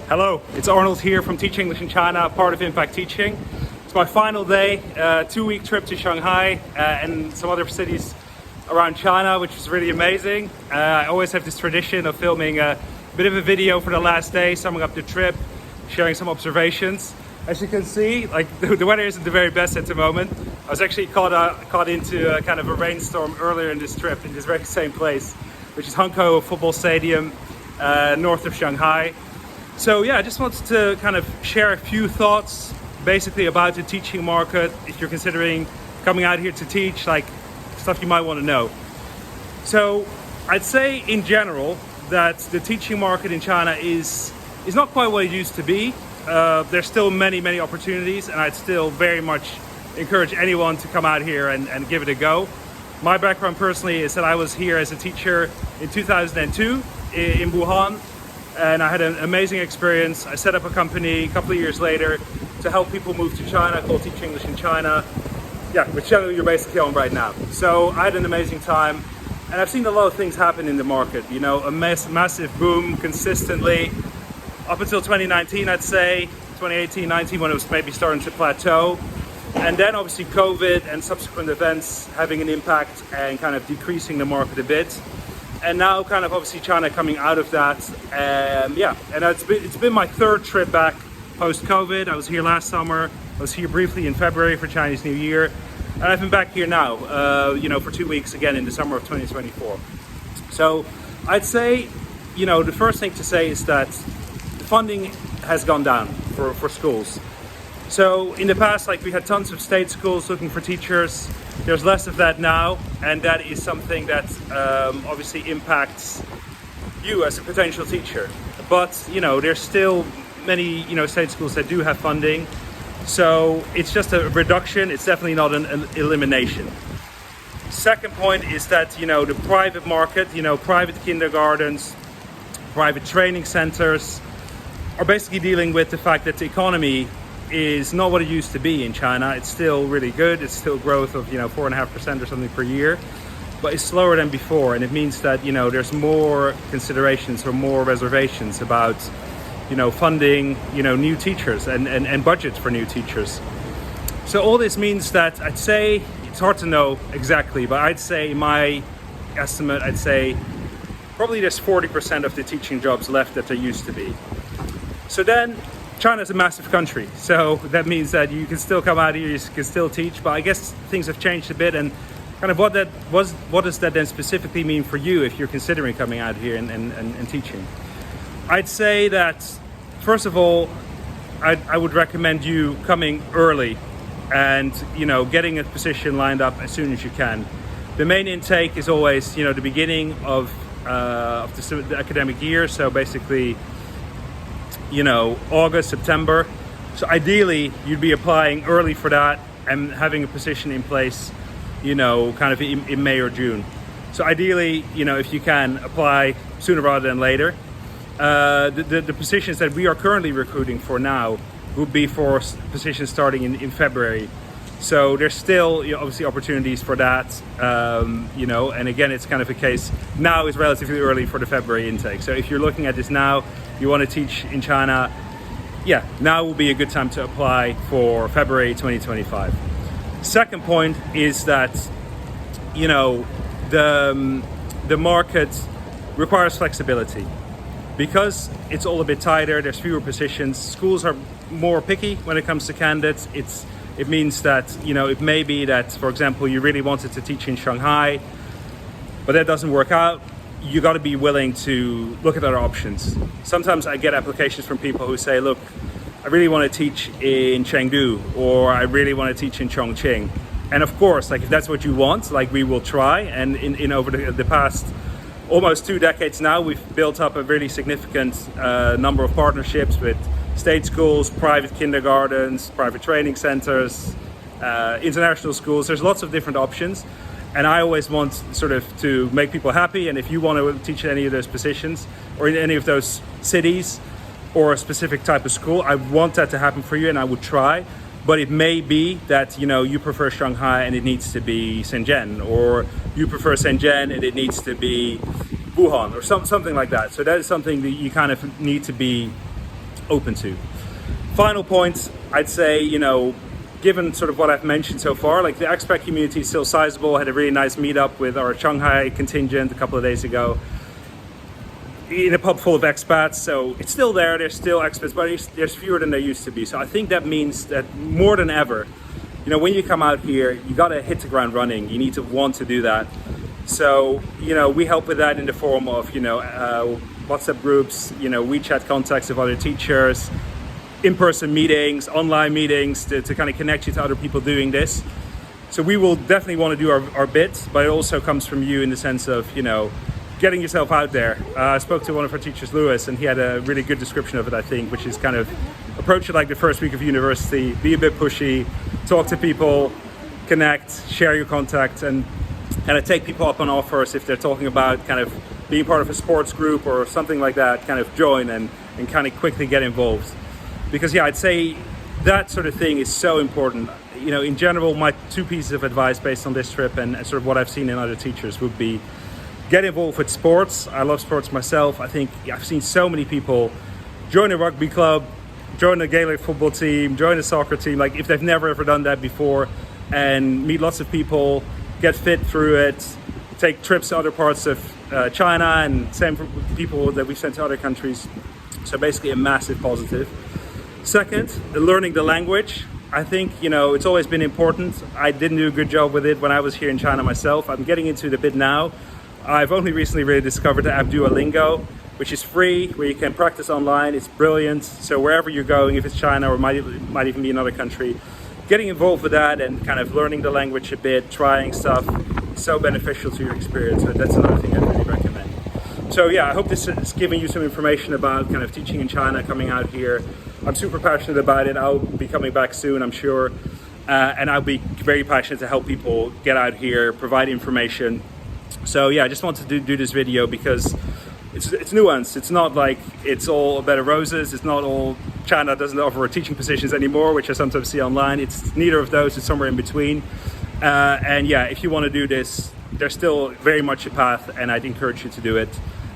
Hello, it's Arnold here from Teach English in China, part of Impact Teaching. It's my final day, 2-week trip to Shanghai and some other cities around China, which was really amazing. I always have this tradition of filming a bit of a video for the last day, summing up the trip, sharing some observations. As you can see, like the weather isn't the very best at the moment. I was actually caught into kind of a rainstorm earlier in this trip in this very same place, which is Hankou Football Stadium, north of Shanghai. So yeah, I just wanted to kind of share a few thoughts basically about the teaching market. If you're considering coming out here to teach, like stuff you might want to know. So I'd say in general that the teaching market in China is not quite what it used to be. There's still many opportunities, and I'd still very much encourage anyone to come out here and give it a go. My background personally is that I was here as a teacher in 2002 in Wuhan, and I had an amazing experience. I set up a company a couple of years later to help people move to China called Teach English in China. Yeah, which channel you're basically on right now. So I had an amazing time, and I've seen a lot of things happen in the market. You know, a massive boom consistently up until 2019, I'd say, 2018, 19, when it was maybe starting to plateau. And then obviously COVID and subsequent events having an impact and kind of decreasing the market a bit. And now kind of obviously China coming out of that. Yeah, and it's been my third trip back post-COVID. I was here last summer. I was here briefly in February for Chinese New Year. And I've been back here now, you know, for 2 weeks again in the summer of 2024. So I'd say, you know, the first thing to say is that funding has gone down for schools. So in the past, like we had tons of state schools looking for teachers. There's less of that now, and that is something that obviously impacts you as a potential teacher. But you know, there's still many state schools that do have funding. So it's just a reduction. It's definitely not an elimination. Second point is that the private market, private kindergartens, private training centers are basically dealing with the fact that the economy is not what it used to be in China. It's still really good. It's still growth of 4.5% or something per year, but it's slower than before, and it means that there's more considerations or more reservations about funding new teachers and budgets for new teachers. So all this means that I'd say it's hard to know exactly, but I'd say in my estimate, I'd say probably there's 40% of the teaching jobs left that there used to be. So then China's a massive country, so that means that you can still come out here, you can still teach, but I guess things have changed a bit. And kind of what does that then specifically mean for you if you're considering coming out here and teaching? I'd say that first of all, I would recommend you coming early and getting a position lined up as soon as you can. The main intake is always the beginning of the academic year, so basically August, September. So ideally you'd be applying early for that and having a position in place kind of in May or June. So ideally if you can apply sooner rather than later. The positions that we are currently recruiting for now would be for positions starting in February. So there's still obviously opportunities for that, and again, it's kind of a case now is relatively early for the February intake. So if you're looking at this now, you want to teach in China, yeah, now will be a good time to apply for February 2025. Second point is that, the market requires flexibility. Because it's all a bit tighter, there's fewer positions, schools are more picky when it comes to candidates. It means that, it may be that, for example, you really wanted to teach in Shanghai, but that doesn't work out. You got to be willing to look at other options. Sometimes I get applications from people who say, look, I really want to teach in Chengdu, or I really want to teach in Chongqing. And of course, like if that's what you want, like we will try. And in over the past almost 2 decades now, we've built up a really significant number of partnerships with state schools, private kindergartens, private training centers, international schools. There's lots of different options. And I always want sort of to make people happy. And if you want to teach in any of those positions or in any of those cities or a specific type of school, I want that to happen for you, and I would try. But it may be that you prefer Shanghai and it needs to be Shenzhen, or you prefer Shenzhen and it needs to be Wuhan, or something like that. So that is something that you kind of need to be open to. Final point, I'd say, given sort of what I've mentioned so far, like the expat community is still sizable. I had a really nice meetup with our Shanghai contingent a couple of days ago in a pub full of expats. So it's still there, there's still expats, but there's fewer than there used to be. So I think that means that more than ever, when you come out here, you gotta hit the ground running. You need to want to do that. So, we help with that in the form of, WhatsApp groups, WeChat contacts of other teachers, in-person meetings, online meetings to kind of connect you to other people doing this. So we will definitely want to do our bit, but it also comes from you in the sense of, getting yourself out there. I spoke to one of our teachers, Lewis, and he had a really good description of it, I think, which is kind of approach it like the first week of university, be a bit pushy, talk to people, connect, share your contact, and kind of take people up on offers if they're talking about kind of being part of a sports group or something like that, kind of join and kind of quickly get involved. Because I'd say that sort of thing is so important. In general, my two pieces of advice based on this trip and sort of what I've seen in other teachers would be get involved with sports. I love sports myself. I think I've seen so many people join a rugby club, join a Gaelic football team, join a soccer team, like if they've never ever done that before, and meet lots of people, get fit through it, take trips to other parts of China, and same for people that we've sent to other countries. So basically a massive positive. Second, learning the language. I think, it's always been important. I didn't do a good job with it when I was here in China myself. I'm getting into it a bit now. I've only recently really discovered the app Duolingo, which is free, where you can practice online. It's brilliant. So wherever you're going, if it's China or might even be another country, getting involved with that and kind of learning the language a bit, trying stuff, so beneficial to your experience. So that's another thing I'd really recommend. So I hope this is giving you some information about kind of teaching in China, coming out here. I'm super passionate about it. I'll be coming back soon, I'm sure. And I'll be very passionate to help people get out here, provide information. So I just wanted to do this video because it's nuanced. It's not like it's all a bed of roses. It's not all China doesn't offer teaching positions anymore, which I sometimes see online. It's neither of those. It's somewhere in between. And if you want to do this, there's still very much a path, and I'd encourage you to do it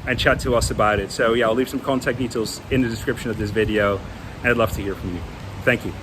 and chat to us about it. So I'll leave some contact details in the description of this video, and I'd love to hear from you. Thank you.